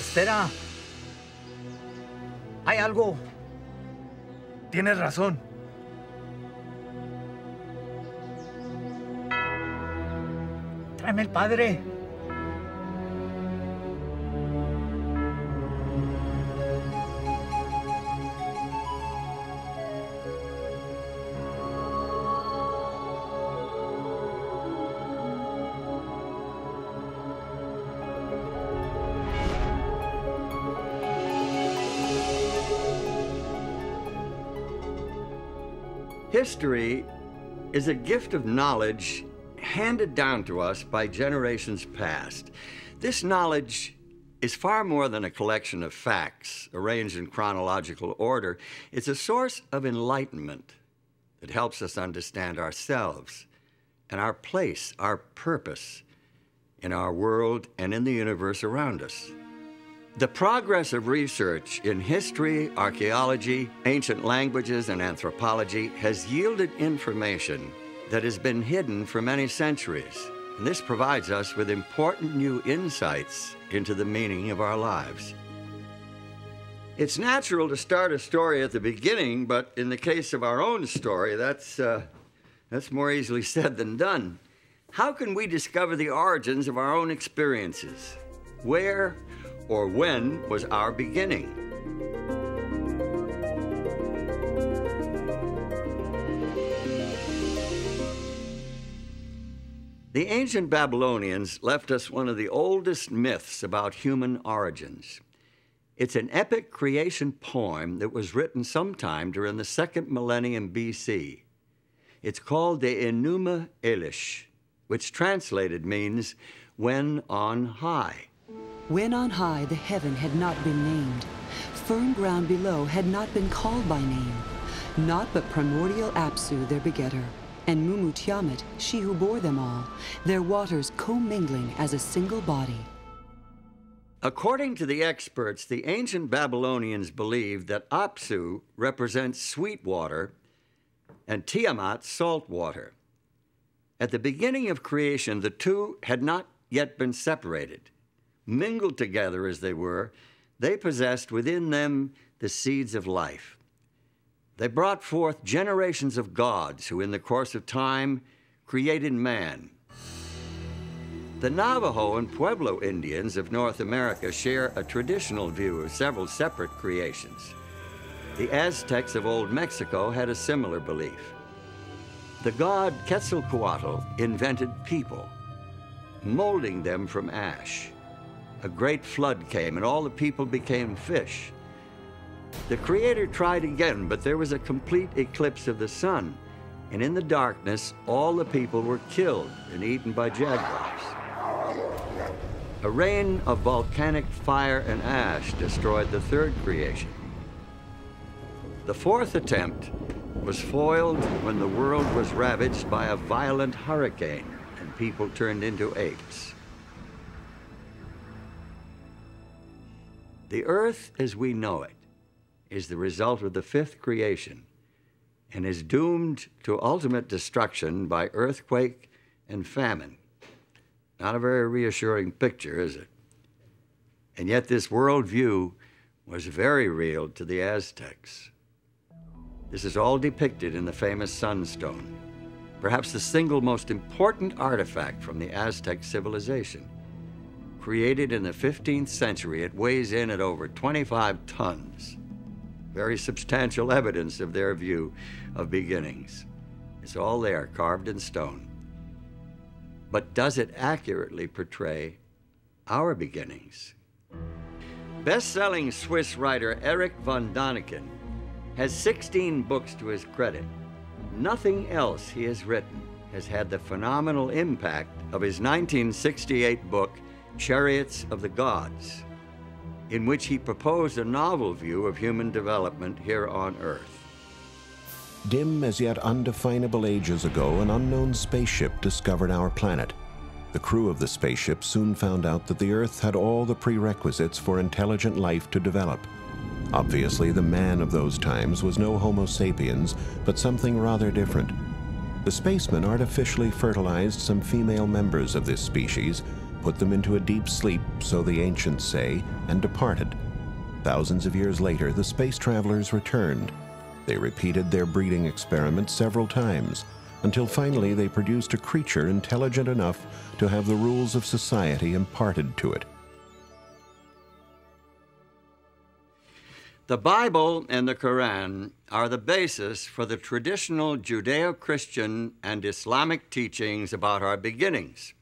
Espera. Hay algo. Tienes razón. Tráeme el padre. History is a gift of knowledge handed down to us by generations past. This knowledge is far more than a collection of facts arranged in chronological order. It's a source of enlightenment that helps us understand ourselves and our place, our purpose in our world and in the universe around us. The progress of research in history, archaeology, ancient languages, and anthropology has yielded information that has been hidden for many centuries. And this provides us with important new insights into the meaning of our lives. It's natural to start a story at the beginning, but in the case of our own story, that's more easily said than done. How can we discover the origins of our own experiences? Where or when was our beginning? The ancient Babylonians left us one of the oldest myths about human origins. It's an epic creation poem that was written sometime during the 2nd millennium BC. It's called the Enuma Elish, which translated means, when on high. When on high the heaven had not been named, firm ground below had not been called by name, not but primordial Apsu their begetter, and Mumu Tiamat, she who bore them all, their waters commingling as a single body. According to the experts, the ancient Babylonians believed that Apsu represents sweet water and Tiamat salt water. At the beginning of creation, the two had not yet been separated. Mingled together as they were, they possessed within them the seeds of life. They brought forth generations of gods who, in the course of time, created man. The Navajo and Pueblo Indians of North America share a traditional view of several separate creations. The Aztecs of Old Mexico had a similar belief. The god Quetzalcoatl invented people, molding them from ash. A great flood came, and all the people became fish. The Creator tried again, but there was a complete eclipse of the sun, and in the darkness, all the people were killed and eaten by jaguars. A rain of volcanic fire and ash destroyed the third creation. The fourth attempt was foiled when the world was ravaged by a violent hurricane, and people turned into apes. The earth as we know it is the result of the fifth creation and is doomed to ultimate destruction by earthquake and famine. Not a very reassuring picture, is it? And yet this worldview was very real to the Aztecs. This is all depicted in the famous Sunstone. perhaps the single most important artifact from the Aztec civilization. Created in the 15th century, it weighs in at over 25 tons. Very substantial evidence of their view of beginnings. It's all there, carved in stone. But does it accurately portray our beginnings? Best-selling Swiss writer Erich von Däniken has 16 books to his credit. Nothing else he has written has had the phenomenal impact of his 1968 book, Chariots of the Gods, in which he proposed a novel view of human development here on Earth. Dim as yet undefinable ages ago, an unknown spaceship discovered our planet. The crew of the spaceship soon found out that the Earth had all the prerequisites for intelligent life to develop. Obviously, the man of those times was no Homo sapiens, but something rather different. The spacemen artificially fertilized some female members of this species, put them into a deep sleep, so the ancients say, and departed. Thousands of years later, the space travelers returned. They repeated their breeding experiments several times, until finally they produced a creature intelligent enough to have the rules of society imparted to it. The Bible and the Quran are the basis for the traditional Judeo-Christian and Islamic teachings about our beginnings.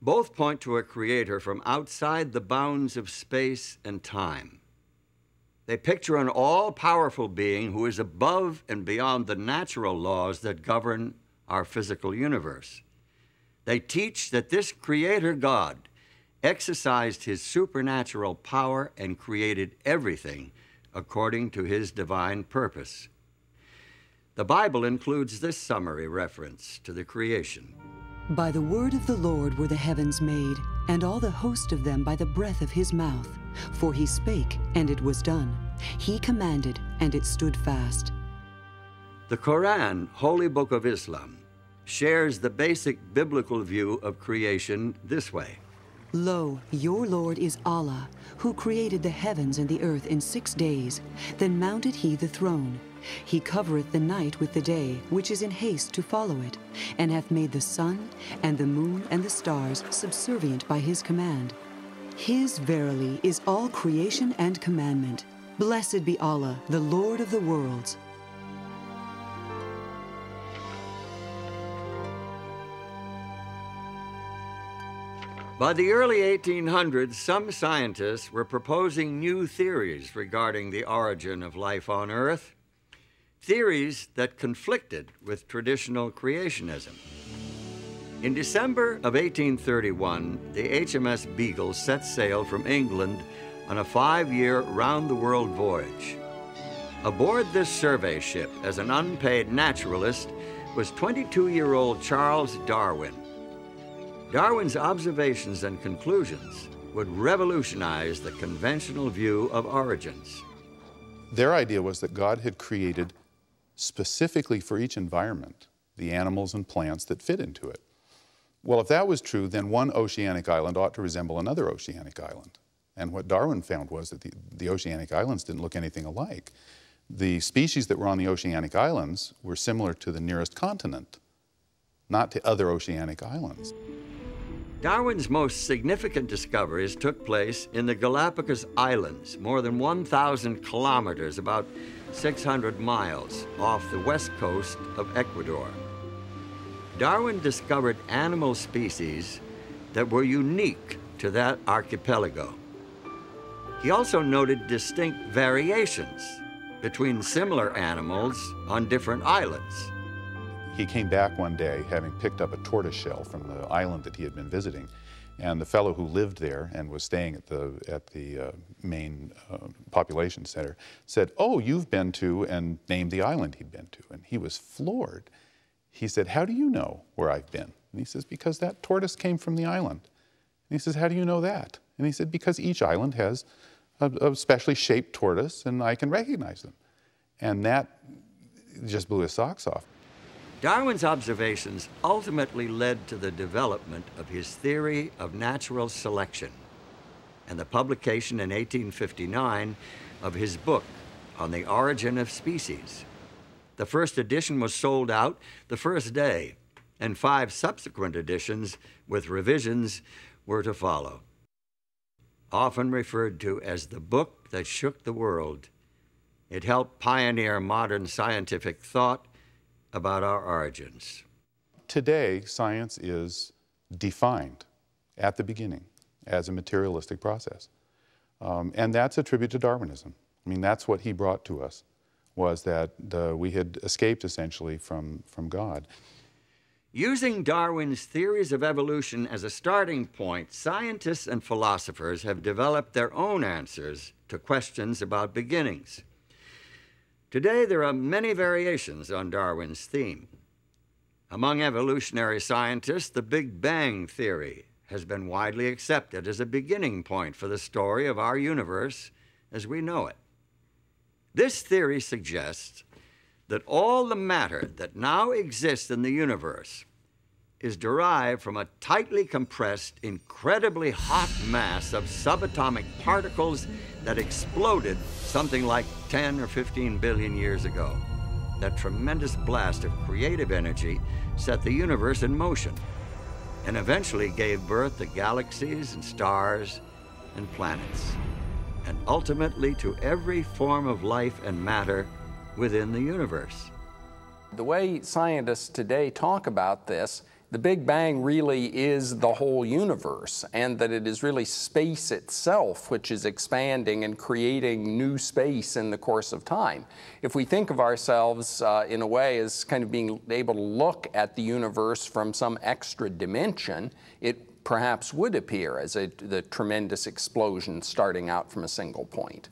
Both point to a creator from outside the bounds of space and time. They picture an all-powerful being who is above and beyond the natural laws that govern our physical universe. They teach that this creator God exercised his supernatural power and created everything according to his divine purpose. The Bible includes this summary reference to the creation. By the word of the Lord were the heavens made, and all the host of them by the breath of his mouth. For he spake, and it was done. He commanded, and it stood fast. The Quran, Holy Book of Islam, shares the basic biblical view of creation this way. Lo, your Lord is Allah, who created the heavens and the earth in 6 days. Then mounted he the throne. He covereth the night with the day, which is in haste to follow it, and hath made the sun and the moon and the stars subservient by his command. His verily is all creation and commandment. Blessed be Allah, the Lord of the worlds. By the early 1800s, some scientists were proposing new theories regarding the origin of life on Earth, theories that conflicted with traditional creationism. In December of 1831, the HMS Beagle set sail from England on a 5-year round-the-world voyage. Aboard this survey ship as an unpaid naturalist was 22-year-old Charles Darwin. Darwin's observations and conclusions would revolutionize the conventional view of origins. Their idea was that God had created specifically for each environment the animals and plants that fit into it. Well, if that was true, then one oceanic island ought to resemble another oceanic island. And what Darwin found was that the oceanic islands didn't look anything alike. The species that were on the oceanic islands were similar to the nearest continent, not to other oceanic islands. Darwin's most significant discoveries took place in the Galapagos Islands, more than 1,000 kilometers, about 600 miles off the west coast of Ecuador. Darwin discovered animal species that were unique to that archipelago. He also noted distinct variations between similar animals on different islands. He came back one day having picked up a tortoise shell from the island that he had been visiting, and the fellow who lived there and was staying at the main population center said, "Oh, you've been to," and named the island he'd been to, and he was floored. He said, "How do you know where I've been?" And he says, "Because that tortoise came from the island." And he says, "How do you know that?" And he said, "Because each island has a specially shaped tortoise, and I can recognize them." And that just blew his socks off. Darwin's observations ultimately led to the development of his theory of natural selection and the publication in 1859 of his book on the origin of species. The first edition was sold out the first day, and 5 subsequent editions with revisions were to follow. Often referred to as the book that shook the world, it helped pioneer modern scientific thought about our origins. Today, science is defined at the beginning as a materialistic process. And that's a tribute to Darwinism. I mean, that's what he brought to us, was that we had escaped essentially from God. Using Darwin's theories of evolution as a starting point, scientists and philosophers have developed their own answers to questions about beginnings. Today, there are many variations on Darwin's theme. Among evolutionary scientists, the Big Bang theory has been widely accepted as a beginning point for the story of our universe as we know it. This theory suggests that all the matter that now exists in the universe is derived from a tightly compressed, incredibly hot mass of subatomic particles that exploded something like 10 or 15 billion years ago. That tremendous blast of creative energy set the universe in motion and eventually gave birth to galaxies and stars and planets, and ultimately to every form of life and matter within the universe. The way scientists today talk about this, the Big Bang really is the whole universe, and that it is really space itself which is expanding and creating new space in the course of time. If we think of ourselves in a way as kind of being able to look at the universe from some extra dimension, it perhaps would appear as the tremendous explosion starting out from a single point.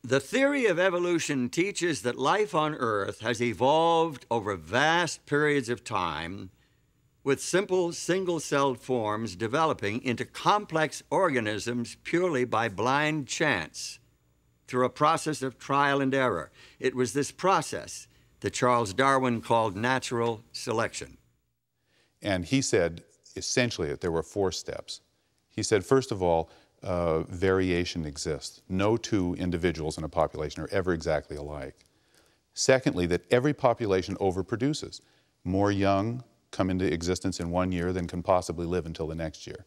The theory of evolution teaches that life on Earth has evolved over vast periods of time, with simple single-celled forms developing into complex organisms purely by blind chance, through a process of trial and error. It was this process that Charles Darwin called natural selection. And he said, essentially, that there were 4 steps. He said, first of all, variation exists. No 2 individuals in a population are ever exactly alike. Secondly, that every population overproduces. More young come into existence in 1 year than can possibly live until the next year.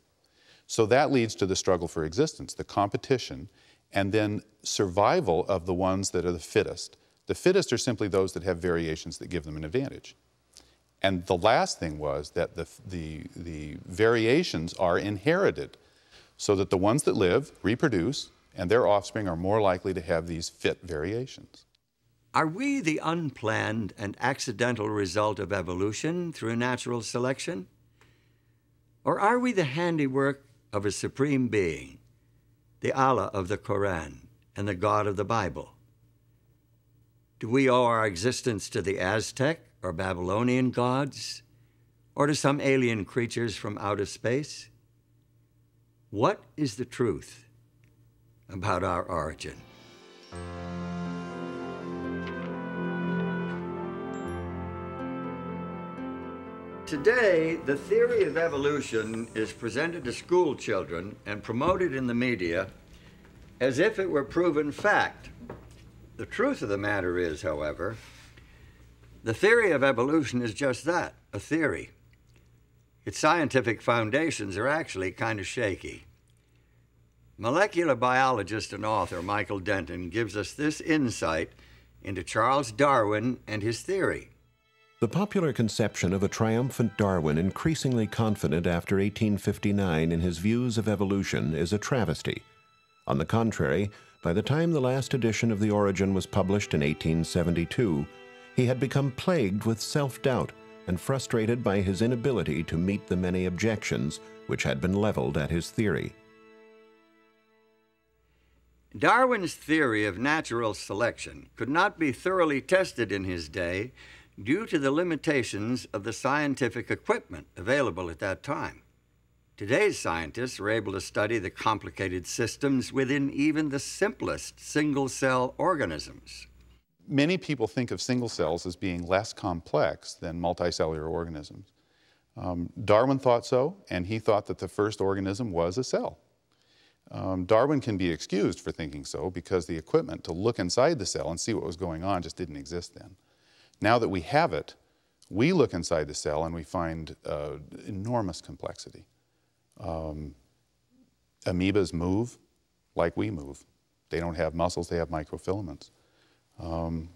So that leads to the struggle for existence, the competition, and then survival of the ones that are the fittest. The fittest are simply those that have variations that give them an advantage. And the last thing was that the variations are inherited, so that the ones that live reproduce, and their offspring are more likely to have these fit variations. Are we the unplanned and accidental result of evolution through natural selection? Or are we the handiwork of a supreme being, the Allah of the Quran and the God of the Bible? Do we owe our existence to the Aztec or Babylonian gods, or to some alien creatures from outer space? What is the truth about our origin? Today, the theory of evolution is presented to school children and promoted in the media as if it were proven fact. The truth of the matter is, however, the theory of evolution is just that, a theory. Its scientific foundations are actually kind of shaky. Molecular biologist and author Michael Denton gives us this insight into Charles Darwin and his theory. The popular conception of a triumphant Darwin increasingly confident after 1859 in his views of evolution is a travesty. On the contrary, by the time the last edition of The Origin was published in 1872, he had become plagued with self-doubt and frustrated by his inability to meet the many objections which had been leveled at his theory. Darwin's theory of natural selection could not be thoroughly tested in his day due to the limitations of the scientific equipment available at that time. Today's scientists are able to study the complicated systems within even the simplest single-cell organisms. Many people think of single cells as being less complex than multicellular organisms. Darwin thought so, and he thought that the first organism was a cell. Darwin can be excused for thinking so because the equipment to look inside the cell and see what was going on just didn't exist then. Now that we have it, we look inside the cell and we find enormous complexity. Amoebas move like we move. They don't have muscles, they have microfilaments.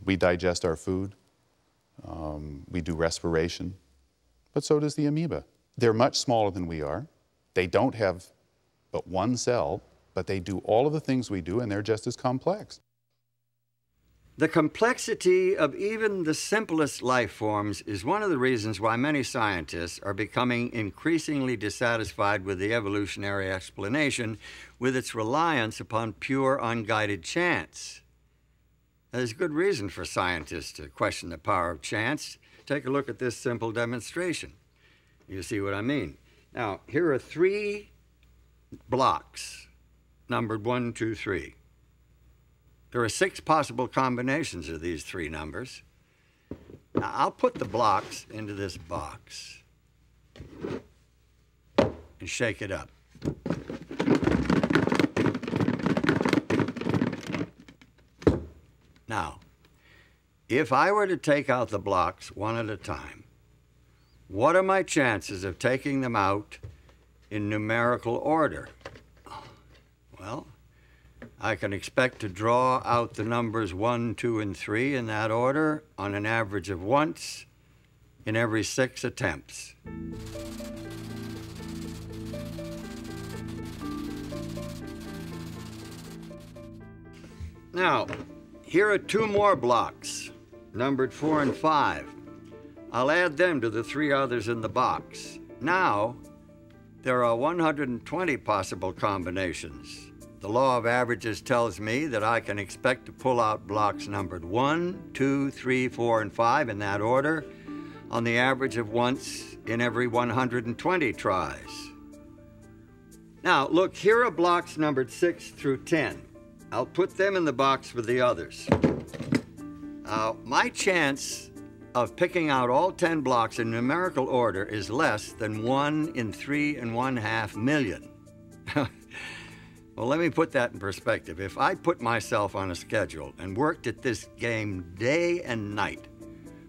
We digest our food. We do respiration. But so does the amoeba. They're much smaller than we are. They don't have but one cell, but they do all of the things we do, and they're just as complex. The complexity of even the simplest life forms is one of the reasons why many scientists are becoming increasingly dissatisfied with the evolutionary explanation, with its reliance upon pure, unguided chance. There's good reason for scientists to question the power of chance. Take a look at this simple demonstration. You see what I mean. Now, here are 3 blocks, numbered 1, 2, 3. There are 6 possible combinations of these 3 numbers. Now, I'll put the blocks into this box and shake it up. Now, if I were to take out the blocks one at a time, what are my chances of taking them out in numerical order? Well, I can expect to draw out the numbers 1, 2, and 3 in that order on an average of once in every 6 attempts. Now, here are 2 more blocks, numbered 4 and 5. I'll add them to the 3 others in the box. Now, there are 120 possible combinations. The law of averages tells me that I can expect to pull out blocks numbered 1, 2, 3, 4, and 5 in that order on the average of once in every 120 tries. Now, look, here are blocks numbered 6 through 10. I'll put them in the box with the others. My chance of picking out all 10 blocks in numerical order is less than 1 in 3.5 million. Well, let me put that in perspective. If I put myself on a schedule and worked at this game day and night,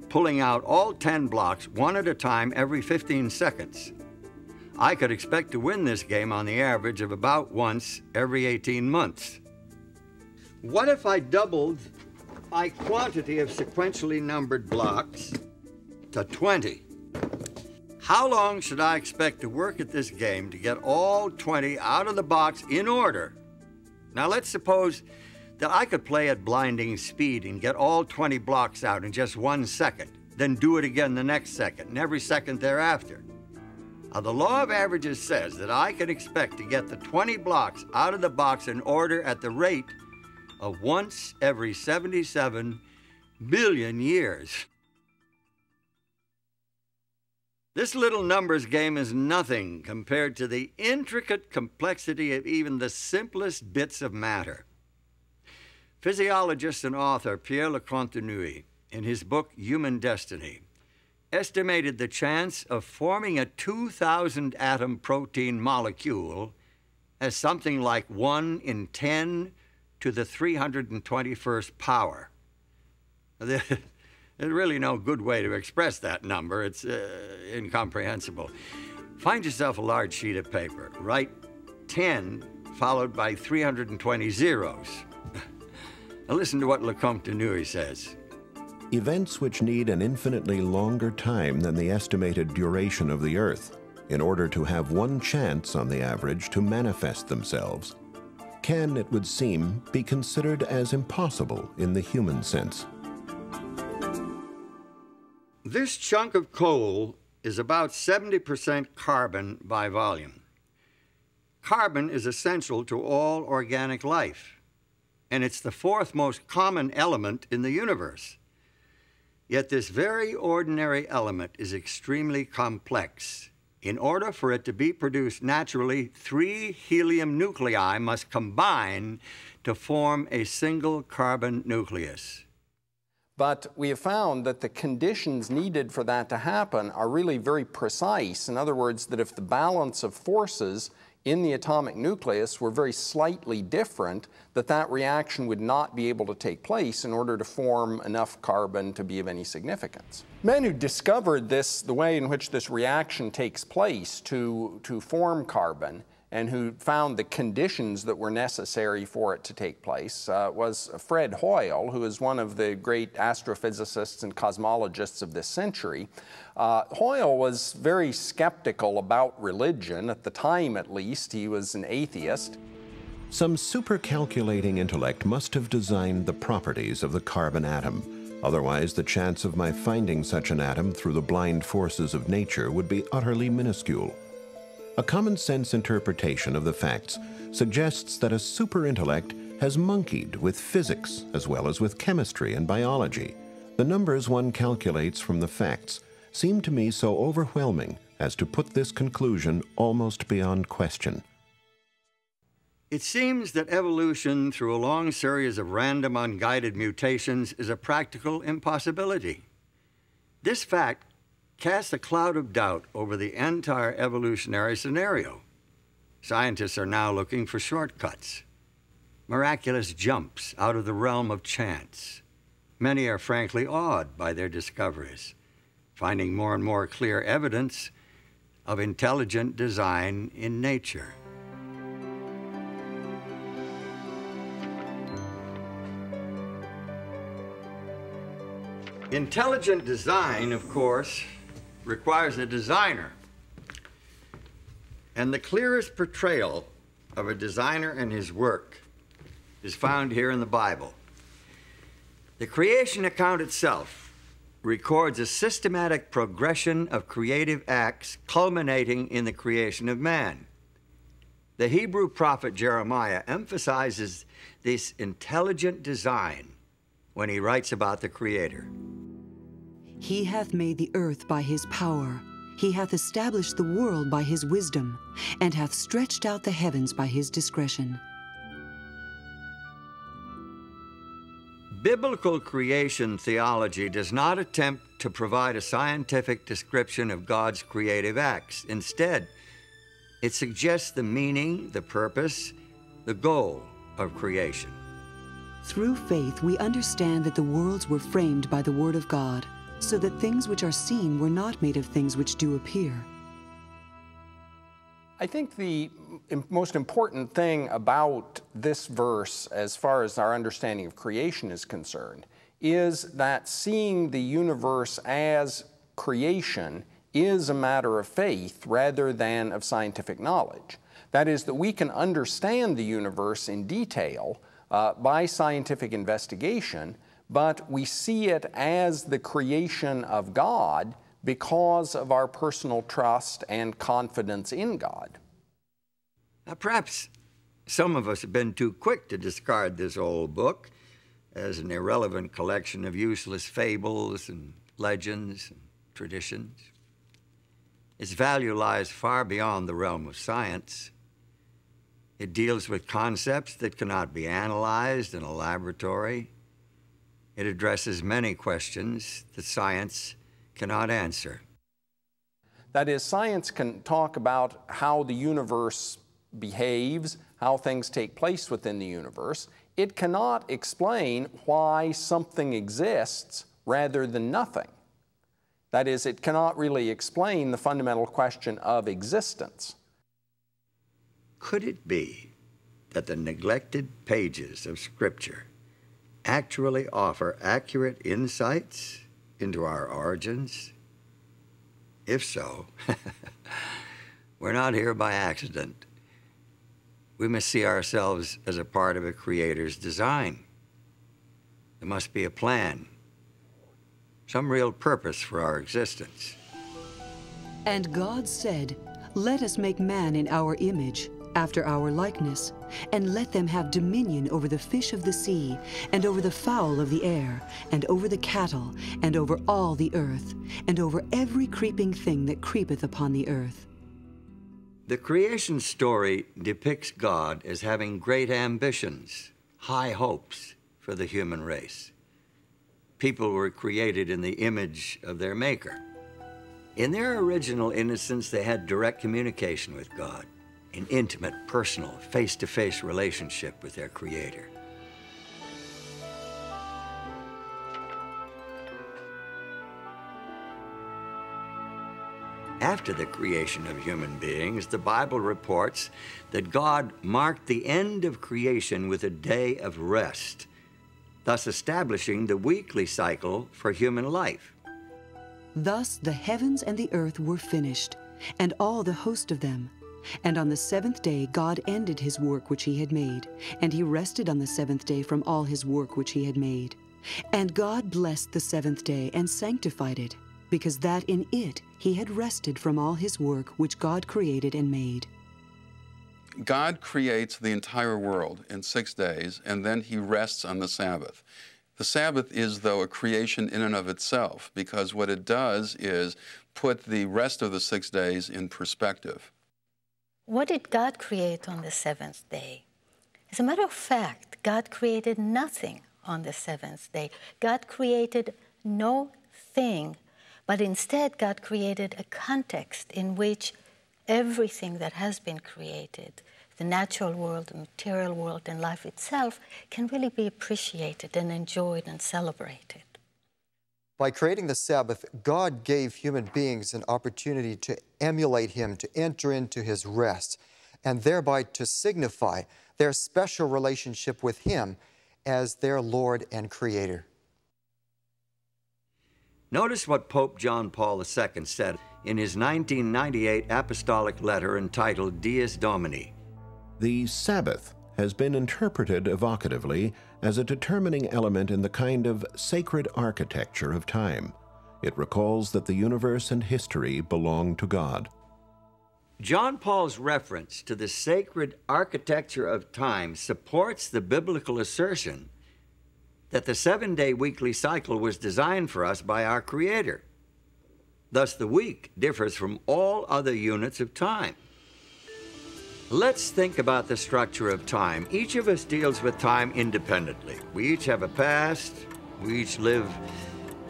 pulling out all 10 blocks one at a time every 15 seconds, I could expect to win this game on the average of about once every 18 months. What if I doubled my quantity of sequentially numbered blocks to 20? How long should I expect to work at this game to get all 20 out of the box in order? Now, let's suppose that I could play at blinding speed and get all 20 blocks out in just 1 second, then do it again the next second and every second thereafter. Now, the law of averages says that I can expect to get the 20 blocks out of the box in order at the rate of once every 77 billion years. This little numbers game is nothing compared to the intricate complexity of even the simplest bits of matter. Physiologist and author Pierre Lecontenue, in his book Human Destiny, estimated the chance of forming a 2,000 atom protein molecule as something like 1 in 10 to the 321st power. There's really no good way to express that number. It's incomprehensible. Find yourself a large sheet of paper. Write 10 followed by 320 zeros. Now listen to what Lecontenue says. Events which need an infinitely longer time than the estimated duration of the Earth in order to have one chance on the average to manifest themselves can, it would seem, be considered as impossible in the human sense. This chunk of coal is about 70% carbon by volume. Carbon is essential to all organic life, and it's the 4th most common element in the universe. Yet this very ordinary element is extremely complex. In order for it to be produced naturally, 3 helium nuclei must combine to form a single carbon nucleus. But we have found that the conditions needed for that to happen are really very precise. In other words, that if the balance of forces in the atomic nucleus were very slightly different, that reaction would not be able to take place in order to form enough carbon to be of any significance. Men who discovered this, the way in which this reaction takes place to form carbon, and who found the conditions that were necessary for it to take place was Fred Hoyle, who is one of the great astrophysicists and cosmologists of this century. Hoyle was very skeptical about religion. At the time, at least, he was an atheist. Some supercalculating intellect must have designed the properties of the carbon atom. Otherwise, the chance of my finding such an atom through the blind forces of nature would be utterly minuscule. A common-sense interpretation of the facts suggests that a superintellect has monkeyed with physics as well as with chemistry and biology. The numbers one calculates from the facts seem to me so overwhelming as to put this conclusion almost beyond question. It seems that evolution through a long series of random unguided mutations is a practical impossibility. This fact casts a cloud of doubt over the entire evolutionary scenario. Scientists are now looking for shortcuts, miraculous jumps out of the realm of chance. Many are frankly awed by their discoveries, finding more and more clear evidence of intelligent design in nature. Intelligent design, of course, requires a designer. And the clearest portrayal of a designer and his work is found here in the Bible. The creation account itself records a systematic progression of creative acts culminating in the creation of man. The Hebrew prophet Jeremiah emphasizes this intelligent design when he writes about the Creator. He hath made the earth by his power. He hath established the world by his wisdom, and hath stretched out the heavens by his discretion. Biblical creation theology does not attempt to provide a scientific description of God's creative acts. Instead, it suggests the meaning, the purpose, the goal of creation. Through faith, we understand that the worlds were framed by the Word of God, so that things which are seen were not made of things which do appear. I think the most important thing about this verse, as far as our understanding of creation is concerned, is that seeing the universe as creation is a matter of faith rather than of scientific knowledge. That is, that we can understand the universe in detail by scientific investigation, but we see it as the creation of God because of our personal trust and confidence in God. Now, perhaps some of us have been too quick to discard this old book as an irrelevant collection of useless fables and legends and traditions. Its value lies far beyond the realm of science. It deals with concepts that cannot be analyzed in a laboratory. It addresses many questions that science cannot answer. That is, science can talk about how the universe behaves, how things take place within the universe. It cannot explain why something exists rather than nothing. That is, it cannot really explain the fundamental question of existence. Could it be that the neglected pages of Scripture actually offer accurate insights into our origins? If so, we're not here by accident. We must see ourselves as a part of a Creator's design. There must be a plan, some real purpose for our existence. And God said, "Let us make man in our image, after our likeness, and let them have dominion over the fish of the sea, and over the fowl of the air, and over the cattle, and over all the earth, and over every creeping thing that creepeth upon the earth." The creation story depicts God as having great ambitions, high hopes for the human race. People were created in the image of their Maker. In their original innocence, they had direct communication with God. in intimate, personal, face-to-face relationship with their Creator. After the creation of human beings, the Bible reports that God marked the end of creation with a day of rest, thus establishing the weekly cycle for human life. Thus the heavens and the earth were finished, and all the host of them. And on the seventh day God ended his work which he had made, and he rested on the seventh day from all his work which he had made. And God blessed the seventh day and sanctified it, because that in it he had rested from all his work which God created and made. God creates the entire world in 6 days, and then he rests on the Sabbath. The Sabbath is, though, a creation in and of itself, because what it does is put the rest of the 6 days in perspective. What did God create on the seventh day? As a matter of fact, God created nothing on the seventh day. God created no thing, but instead God created a context in which everything that has been created, the natural world, the material world, and life itself, can really be appreciated and enjoyed and celebrated. By creating the Sabbath, God gave human beings an opportunity to emulate him, to enter into his rest, and thereby to signify their special relationship with him as their Lord and Creator. Notice what Pope John Paul II said in his 1998 apostolic letter entitled Dies Domini. The Sabbath has been interpreted evocatively as a determining element in the kind of sacred architecture of time. It recalls that the universe and history belong to God. John Paul's reference to the sacred architecture of time supports the biblical assertion that the 7-day weekly cycle was designed for us by our Creator. Thus, the week differs from all other units of time. Let's think about the structure of time. Each of us deals with time independently. We each have a past. We each live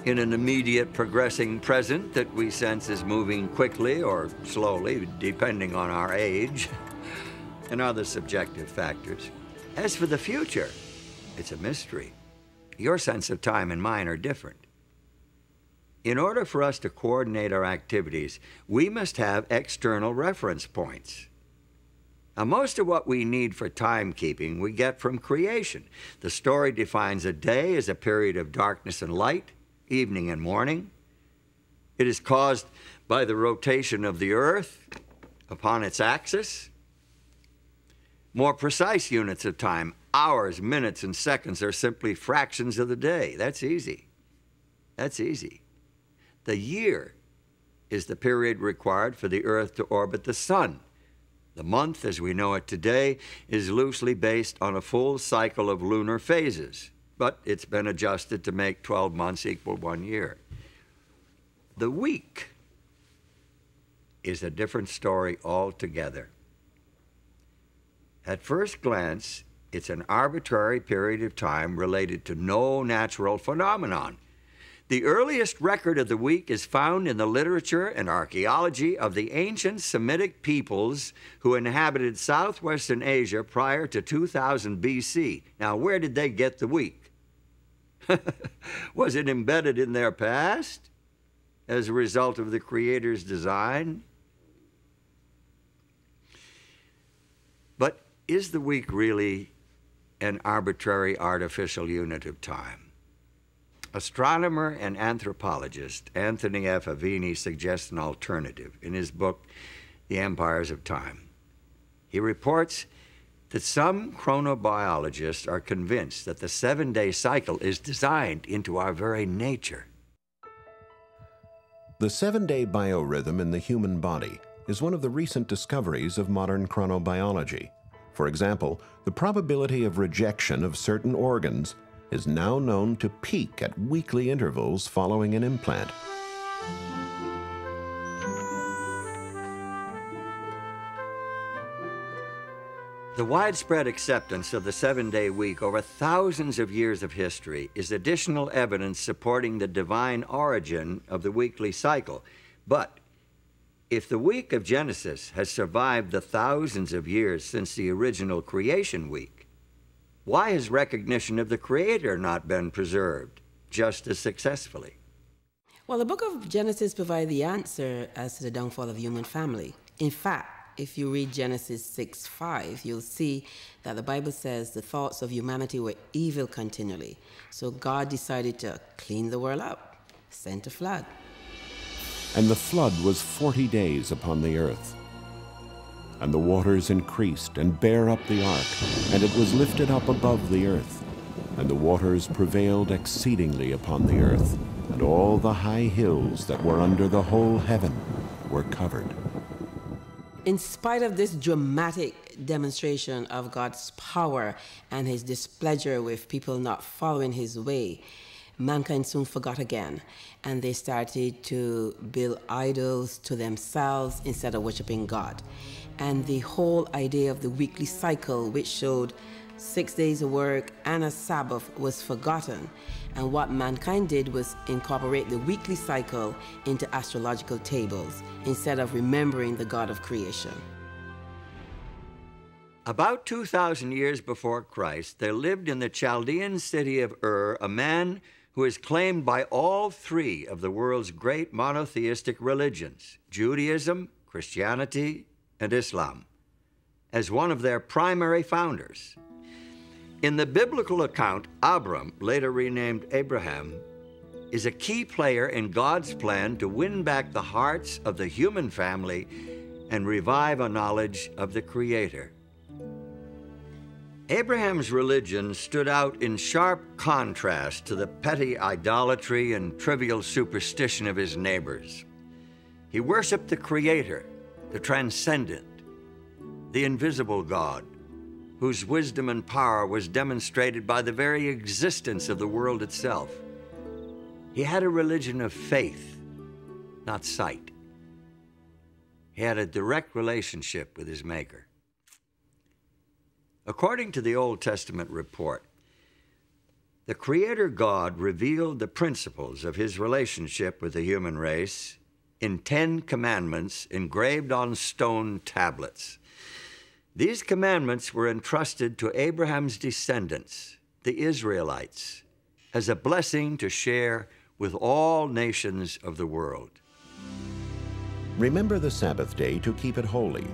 in an immediate progressing present that we sense is moving quickly or slowly, depending on our age and other subjective factors. As for the future, it's a mystery. Your sense of time and mine are different. In order for us to coordinate our activities, we must have external reference points. Now, most of what we need for timekeeping we get from creation. The story defines a day as a period of darkness and light, evening and morning. It is caused by the rotation of the earth upon its axis. More precise units of time, hours, minutes, and seconds, are simply fractions of the day. That's easy. That's easy. The year is the period required for the earth to orbit the sun. The month, as we know it today, is loosely based on a full cycle of lunar phases, but it's been adjusted to make 12 months equal 1 year. The week is a different story altogether. At first glance, it's an arbitrary period of time related to no natural phenomenon. The earliest record of the week is found in the literature and archaeology of the ancient Semitic peoples who inhabited southwestern Asia prior to 2000 BC. Now, where did they get the week? Was it embedded in their past as a result of the Creator's design? But is the week really an arbitrary artificial unit of time? Astronomer and anthropologist Anthony F. Avini suggests an alternative in his book, The Empires of Time. He reports that some chronobiologists are convinced that the 7-day cycle is designed into our very nature. The 7-day biorhythm in the human body is one of the recent discoveries of modern chronobiology. For example, the probability of rejection of certain organs is now known to peak at weekly intervals following an implant. The widespread acceptance of the 7-day week over thousands of years of history is additional evidence supporting the divine origin of the weekly cycle. But If the week of Genesis has survived the thousands of years since the original creation week, why has recognition of the Creator not been preserved just as successfully? Well, the book of Genesis provides the answer as to the downfall of the human family. In fact, if you read Genesis 6:5, you'll see that the Bible says the thoughts of humanity were evil continually. So God decided to clean the world up, sent a flood. And the flood was 40 days upon the earth. And the waters increased and bare up the ark, and it was lifted up above the earth. And the waters prevailed exceedingly upon the earth, and all the high hills that were under the whole heaven were covered. In spite of this dramatic demonstration of God's power and his displeasure with people not following his way, mankind soon forgot again, and they started to build idols to themselves instead of worshiping God. And the whole idea of the weekly cycle, which showed 6 days of work and a Sabbath, was forgotten. And what mankind did was incorporate the weekly cycle into astrological tables instead of remembering the God of creation. About 2,000 years before Christ, there lived in the Chaldean city of Ur a man who is claimed by all three of the world's great monotheistic religions, Judaism, Christianity, and Islam, as one of their primary founders. In the biblical account, Abram, later renamed Abraham, is a key player in God's plan to win back the hearts of the human family and revive a knowledge of the Creator. Abraham's religion stood out in sharp contrast to the petty idolatry and trivial superstition of his neighbors. He worshiped the Creator, the transcendent, the invisible God, whose wisdom and power was demonstrated by the very existence of the world itself. He had a religion of faith, not sight. He had a direct relationship with his Maker. According to the Old Testament report, the Creator God revealed the principles of his relationship with the human race in 10 commandments engraved on stone tablets. These commandments were entrusted to Abraham's descendants, the Israelites, as a blessing to share with all nations of the world. Remember the Sabbath day to keep it holy.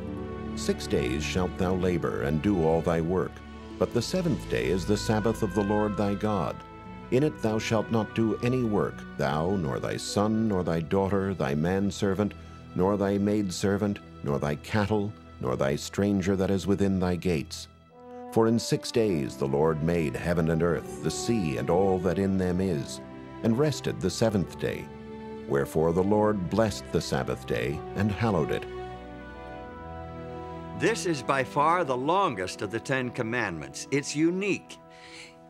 6 days shalt thou labor and do all thy work, but the 7th day is the Sabbath of the Lord thy God. In it thou shalt not do any work, thou, nor thy son, nor thy daughter, thy manservant, nor thy maidservant, nor thy cattle, nor thy stranger that is within thy gates. For in 6 days the Lord made heaven and earth, the sea, and all that in them is, and rested the 7th day. Wherefore the Lord blessed the Sabbath day and hallowed it. This is by far the longest of the 10 Commandments. It's unique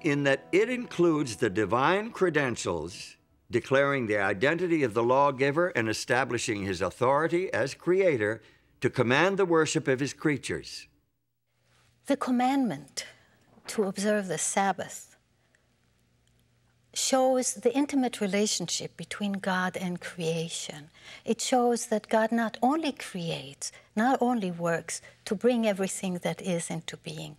in that it includes the divine credentials declaring the identity of the lawgiver and establishing his authority as creator to command the worship of his creatures. The commandment to observe the Sabbath shows the intimate relationship between God and creation. It shows that God not only creates, not only works to bring everything that is into being,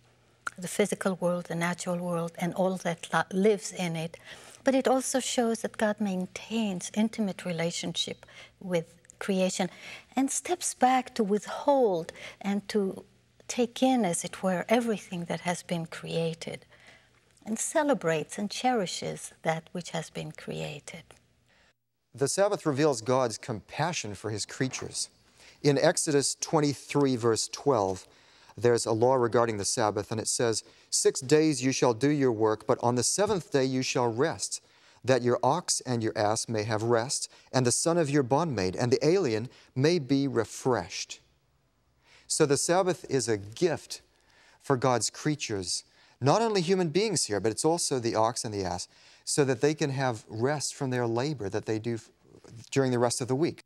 the physical world, the natural world, and all that lives in it, but it also shows that God maintains intimate relationship with creation and steps back to withhold and to take in, as it were, everything that has been created, and celebrates and cherishes that which has been created. The Sabbath reveals God's compassion for his creatures. In Exodus 23, verse 12, there's a law regarding the Sabbath, and it says, 6 days you shall do your work, but on the 7th day you shall rest, that your ox and your ass may have rest, and the son of your bondmaid and the alien may be refreshed. So the Sabbath is a gift for God's creatures, not only human beings here, but it's also the ox and the ass, so that they can have rest from their labor that they do during the rest of the week.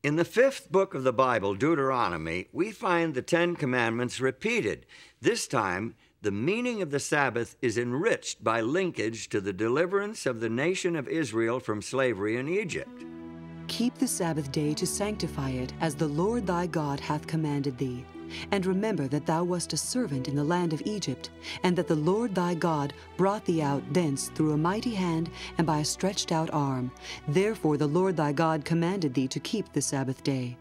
In the 5th book of the Bible, Deuteronomy, we find the 10 Commandments repeated. This time, the meaning of the Sabbath is enriched by linkage to the deliverance of the nation of Israel from slavery in Egypt. Keep the Sabbath day to sanctify it, as the Lord thy God hath commanded thee. And remember that thou wast a servant in the land of Egypt, and that the Lord thy God brought thee out thence through a mighty hand and by a stretched out arm. Therefore the Lord thy God commanded thee to keep the Sabbath day.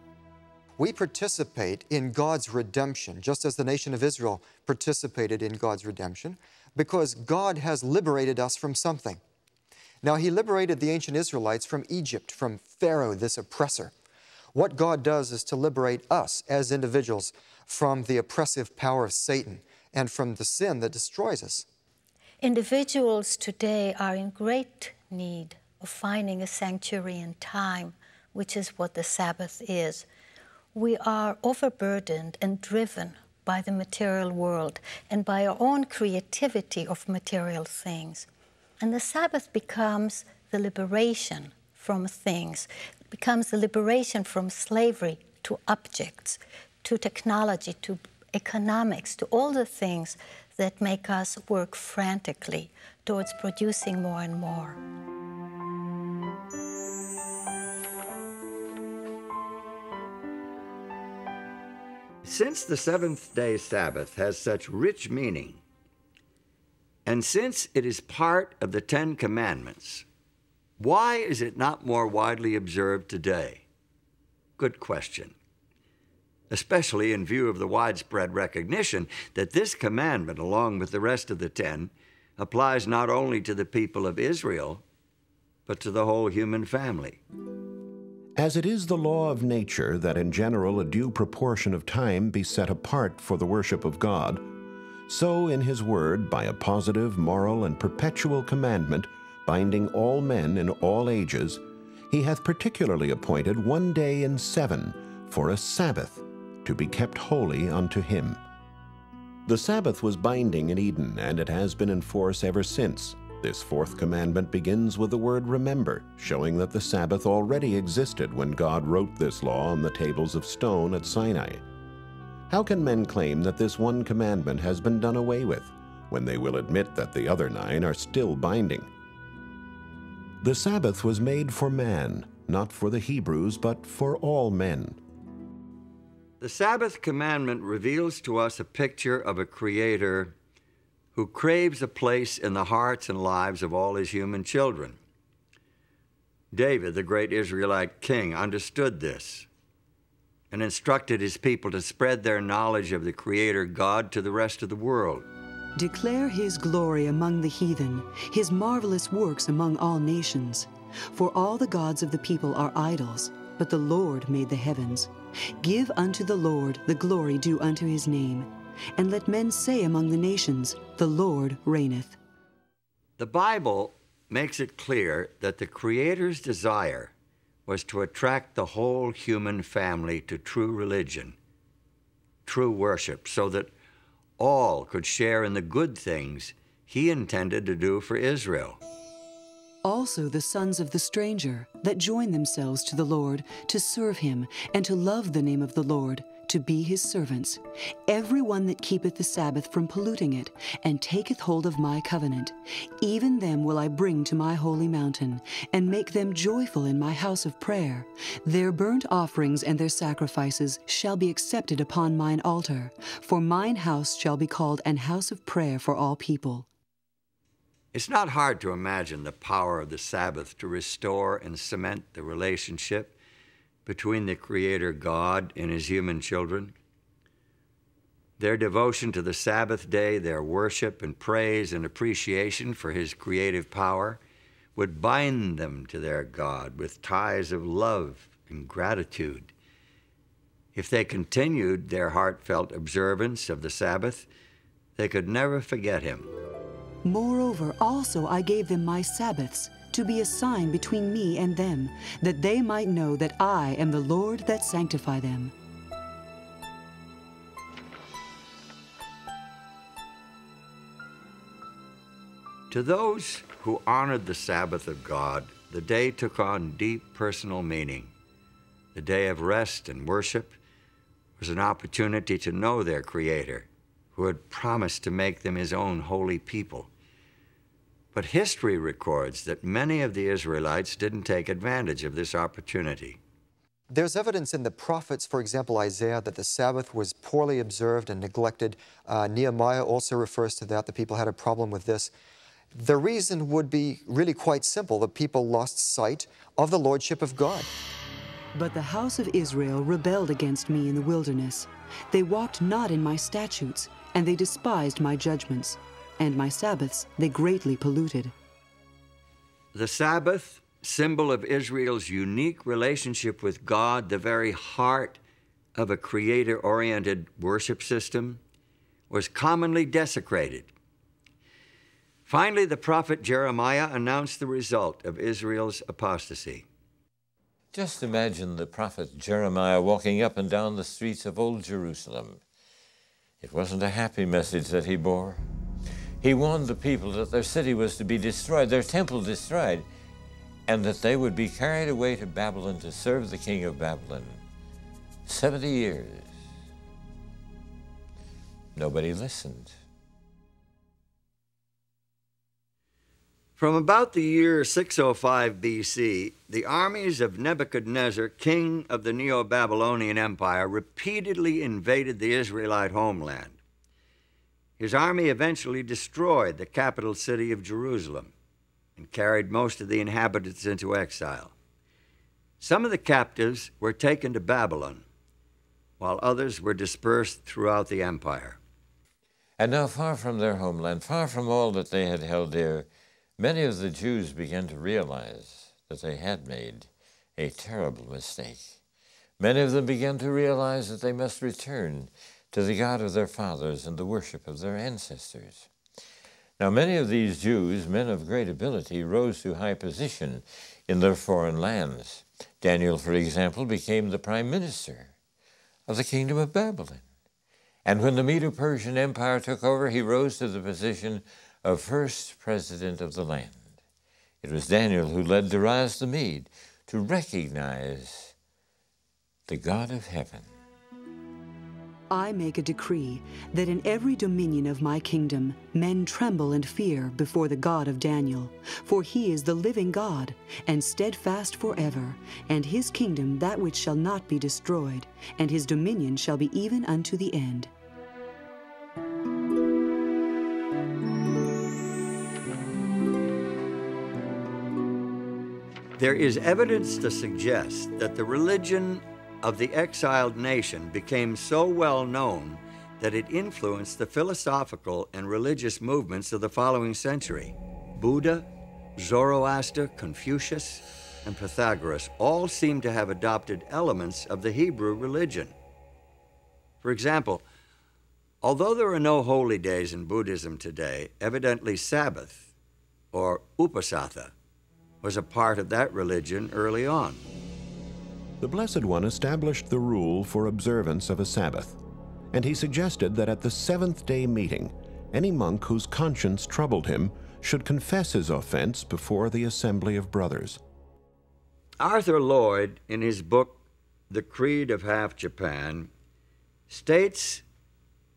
We participate in God's redemption, just as the nation of Israel participated in God's redemption, because God has liberated us from something. Now, He liberated the ancient Israelites from Egypt, from Pharaoh, this oppressor. What God does is to liberate us as individuals from the oppressive power of Satan and from the sin that destroys us. Individuals today are in great need of finding a sanctuary in time, which is what the Sabbath is. We are overburdened and driven by the material world and by our own creativity of material things. And the Sabbath becomes the liberation from things, it becomes the liberation from slavery to objects, to technology, to economics, to all the things that make us work frantically towards producing more and more. Since the seventh-day Sabbath has such rich meaning, and since it is part of the Ten Commandments, why is it not more widely observed today? Good question, especially in view of the widespread recognition that this commandment, along with the rest of the 10, applies not only to the people of Israel, but to the whole human family. As it is the law of nature that in general a due proportion of time be set apart for the worship of God, so in His Word, by a positive, moral, and perpetual commandment, binding all men in all ages, He hath particularly appointed one day in 7 for a Sabbath, to be kept holy unto Him. The Sabbath was binding in Eden, and it has been in force ever since. This fourth commandment begins with the word remember, showing that the Sabbath already existed when God wrote this law on the tables of stone at Sinai. How can men claim that this one commandment has been done away with, when they will admit that the other 9 are still binding? The Sabbath was made for man, not for the Hebrews, but for all men. The Sabbath commandment reveals to us a picture of a Creator who craves a place in the hearts and lives of all His human children. David, the great Israelite king, understood this and instructed his people to spread their knowledge of the Creator God to the rest of the world. Declare His glory among the heathen, His marvelous works among all nations. For all the gods of the people are idols, but the Lord made the heavens. Give unto the Lord the glory due unto His name, and let men say among the nations, the Lord reigneth. The Bible makes it clear that the Creator's desire was to attract the whole human family to true religion, true worship, so that all could share in the good things He intended to do for Israel. Also the sons of the stranger that join themselves to the Lord, to serve Him, and to love the name of the Lord, to be His servants. Every one that keepeth the Sabbath from polluting it, and taketh hold of my covenant, even them will I bring to my holy mountain, and make them joyful in my house of prayer. Their burnt offerings and their sacrifices shall be accepted upon mine altar, for mine house shall be called an house of prayer for all people. It's not hard to imagine the power of the Sabbath to restore and cement the relationship between the Creator God and His human children. Their devotion to the Sabbath day, their worship and praise and appreciation for His creative power would bind them to their God with ties of love and gratitude. If they continued their heartfelt observance of the Sabbath, they could never forget Him. Moreover, also I gave them my Sabbaths, to be a sign between me and them, that they might know that I am the Lord that sanctify them. To those who honored the Sabbath of God, the day took on deep personal meaning. The day of rest and worship was an opportunity to know their Creator, who had promised to make them His own holy people. But history records that many of the Israelites didn't take advantage of this opportunity. There's evidence in the prophets, for example, Isaiah, that the Sabbath was poorly observed and neglected. Nehemiah also refers to that. The people had a problem with this. The reason would be really quite simple. The people lost sight of the lordship of God. But the house of Israel rebelled against me in the wilderness. They walked not in my statutes, and they despised my judgments. And my Sabbaths they greatly polluted. The Sabbath, symbol of Israel's unique relationship with God, the very heart of a creator-oriented worship system, was commonly desecrated. Finally, the prophet Jeremiah announced the result of Israel's apostasy. Just imagine the prophet Jeremiah walking up and down the streets of Old Jerusalem. It wasn't a happy message that he bore. He warned the people that their city was to be destroyed, their temple destroyed, and that they would be carried away to Babylon to serve the king of Babylon. 70 years. Nobody listened. From about the year 605 BC, the armies of Nebuchadnezzar, king of the Neo-Babylonian Empire, repeatedly invaded the Israelite homeland. His army eventually destroyed the capital city of Jerusalem and carried most of the inhabitants into exile. Some of the captives were taken to Babylon, while others were dispersed throughout the empire. And now, far from their homeland, far from all that they had held dear, many of the Jews began to realize that they had made a terrible mistake. Many of them began to realize that they must return to the God of their fathers and the worship of their ancestors. Now, many of these Jews, men of great ability, rose to high position in their foreign lands. Daniel, for example, became the prime minister of the kingdom of Babylon. And when the Medo-Persian Empire took over, he rose to the position of first president of the land. It was Daniel who led Darius the Mede to recognize the God of heaven. I make a decree that in every dominion of my kingdom men tremble and fear before the God of Daniel, for he is the living God, and steadfast forever, and his kingdom that which shall not be destroyed, and his dominion shall be even unto the end. There is evidence to suggest that the religion of the exiled nation became so well known that it influenced the philosophical and religious movements of the following century. Buddha, Zoroaster, Confucius, and Pythagoras all seem to have adopted elements of the Hebrew religion. For example, although there are no holy days in Buddhism today, evidently Sabbath, or Upasatha, was a part of that religion early on. The Blessed One established the rule for observance of a Sabbath, and he suggested that at the seventh-day meeting, any monk whose conscience troubled him should confess his offense before the assembly of brothers. Arthur Lloyd, in his book, The Creed of Half Japan, states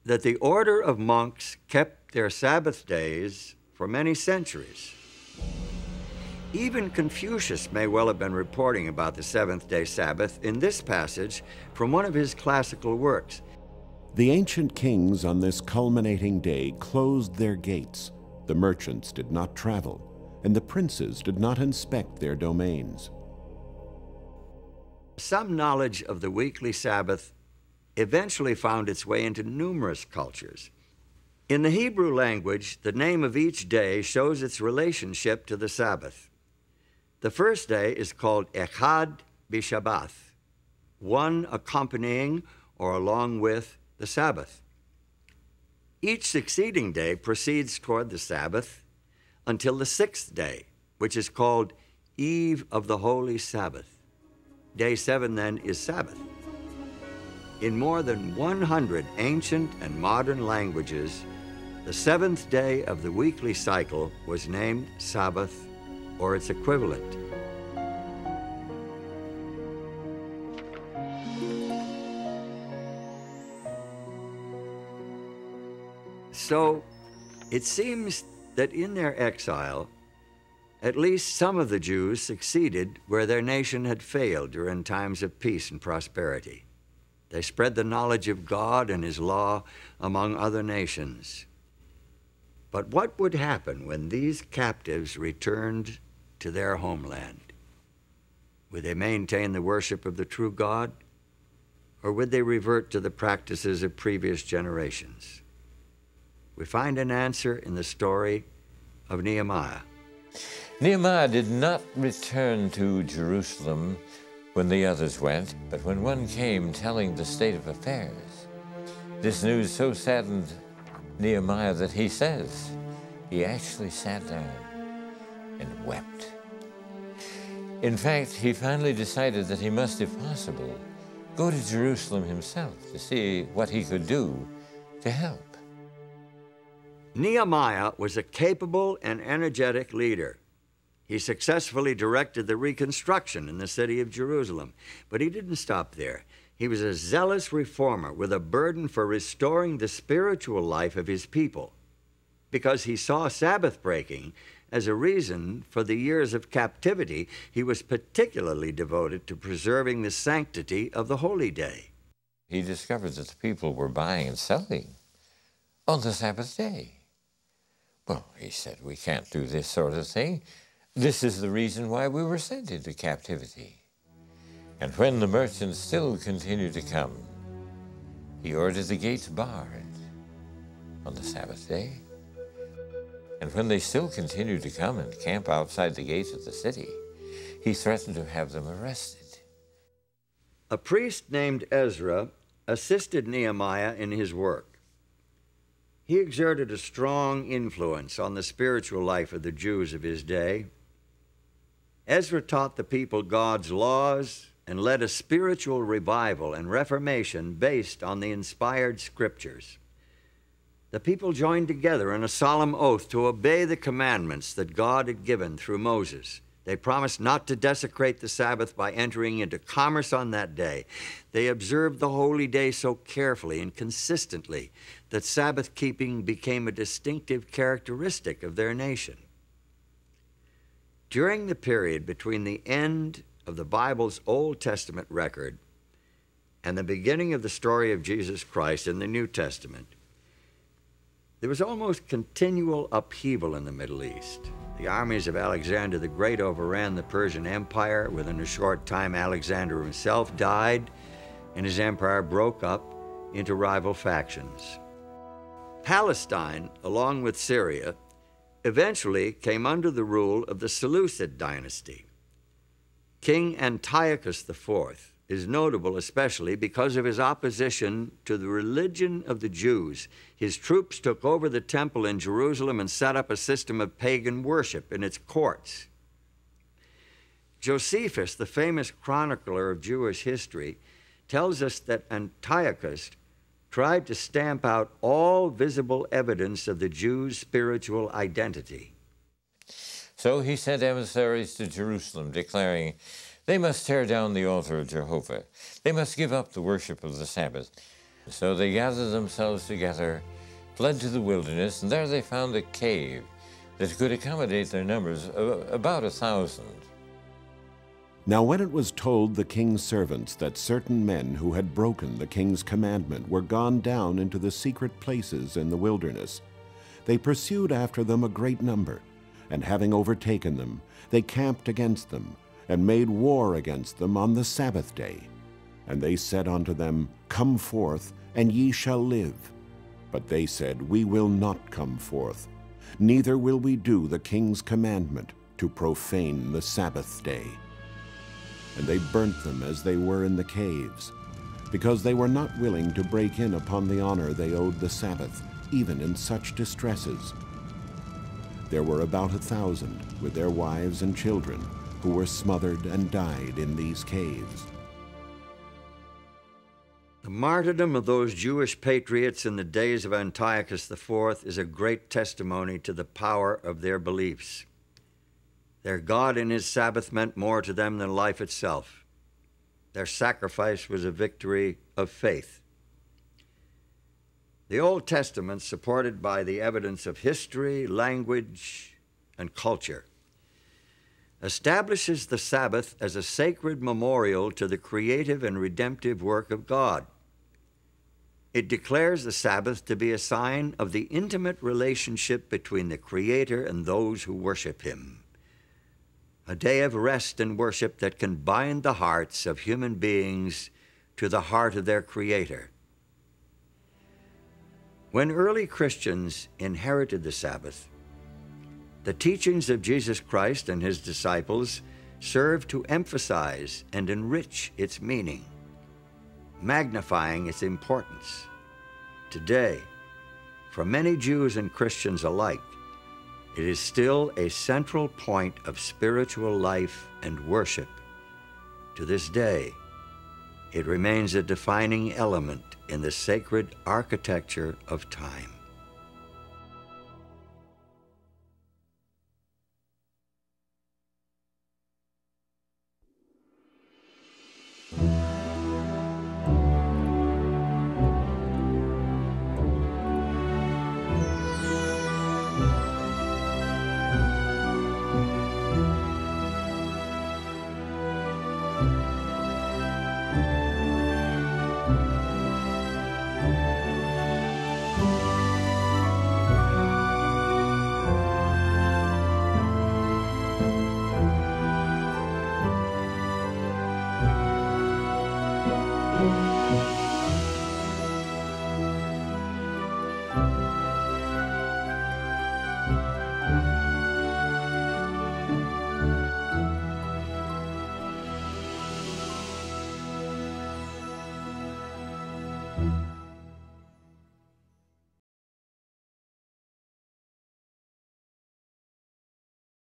that the order of monks kept their Sabbath days for many centuries. Even Confucius may well have been reporting about the seventh-day Sabbath in this passage from one of his classical works. The ancient kings on this culminating day closed their gates. The merchants did not travel, and the princes did not inspect their domains. Some knowledge of the weekly Sabbath eventually found its way into numerous cultures. In the Hebrew language, the name of each day shows its relationship to the Sabbath. The first day is called Echad B'Shabbath, one accompanying or along with the Sabbath. Each succeeding day proceeds toward the Sabbath until the sixth day, which is called Eve of the Holy Sabbath. Day 7 then is Sabbath. In more than 100 ancient and modern languages, the seventh day of the weekly cycle was named Sabbath or its equivalent. So, it seems that in their exile, at least some of the Jews succeeded where their nation had failed during times of peace and prosperity. They spread the knowledge of God and His law among other nations. But what would happen when these captives returned to their homeland? Would they maintain the worship of the true God, or would they revert to the practices of previous generations? We find an answer in the story of Nehemiah. Nehemiah did not return to Jerusalem when the others went, but when one came telling the state of affairs. This news so saddened Nehemiah that he says he actually sat down and wept. In fact, he finally decided that he must, if possible, go to Jerusalem himself to see what he could do to help. Nehemiah was a capable and energetic leader. He successfully directed the reconstruction in the city of Jerusalem, but he didn't stop there. He was a zealous reformer with a burden for restoring the spiritual life of his people, because he saw Sabbath breaking as a reason for the years of captivity. He was particularly devoted to preserving the sanctity of the holy day. He discovered that the people were buying and selling on the Sabbath day. Well, he said, we can't do this sort of thing. This is the reason why we were sent into captivity. And when the merchants still continued to come, he ordered the gates barred on the Sabbath day. And when they still continued to come and camp outside the gates of the city, he threatened to have them arrested. A priest named Ezra assisted Nehemiah in his work. He exerted a strong influence on the spiritual life of the Jews of his day. Ezra taught the people God's laws and led a spiritual revival and reformation based on the inspired scriptures. The people joined together in a solemn oath to obey the commandments that God had given through Moses. They promised not to desecrate the Sabbath by entering into commerce on that day. They observed the holy day so carefully and consistently that Sabbath keeping became a distinctive characteristic of their nation. During the period between the end of the Bible's Old Testament record and the beginning of the story of Jesus Christ in the New Testament, there was almost continual upheaval in the Middle East. The armies of Alexander the Great overran the Persian Empire. Within a short time, Alexander himself died, and his empire broke up into rival factions. Palestine, along with Syria, eventually came under the rule of the Seleucid dynasty. King Antiochus IV is notable especially because of his opposition to the religion of the Jews. His troops took over the temple in Jerusalem and set up a system of pagan worship in its courts. Josephus, the famous chronicler of Jewish history, tells us that Antiochus tried to stamp out all visible evidence of the Jews' spiritual identity. So he sent emissaries to Jerusalem, declaring, they must tear down the altar of Jehovah. They must give up the worship of the Sabbath. So they gathered themselves together, fled to the wilderness, and there they found a cave that could accommodate their numbers, about 1,000. Now when it was told the king's servants that certain men who had broken the king's commandment were gone down into the secret places in the wilderness, they pursued after them a great number, and having overtaken them, they camped against them, and made war against them on the Sabbath day. And they said unto them, Come forth, and ye shall live. But they said, We will not come forth, neither will we do the king's commandment to profane the Sabbath day. And they burnt them as they were in the caves, because they were not willing to break in upon the honor they owed the Sabbath, even in such distresses. There were about 1,000 with their wives and children, who were smothered and died in these caves. The martyrdom of those Jewish patriots in the days of Antiochus IV is a great testimony to the power of their beliefs. Their God and his Sabbath meant more to them than life itself. Their sacrifice was a victory of faith. The Old Testament, supported by the evidence of history, language, and culture, establishes the Sabbath as a sacred memorial to the creative and redemptive work of God. It declares the Sabbath to be a sign of the intimate relationship between the Creator and those who worship Him, a day of rest and worship that can bind the hearts of human beings to the heart of their Creator. When early Christians inherited the Sabbath, the teachings of Jesus Christ and His disciples served to emphasize and enrich its meaning, magnifying its importance. Today, for many Jews and Christians alike, it is still a central point of spiritual life and worship. To this day, it remains a defining element in the sacred architecture of time.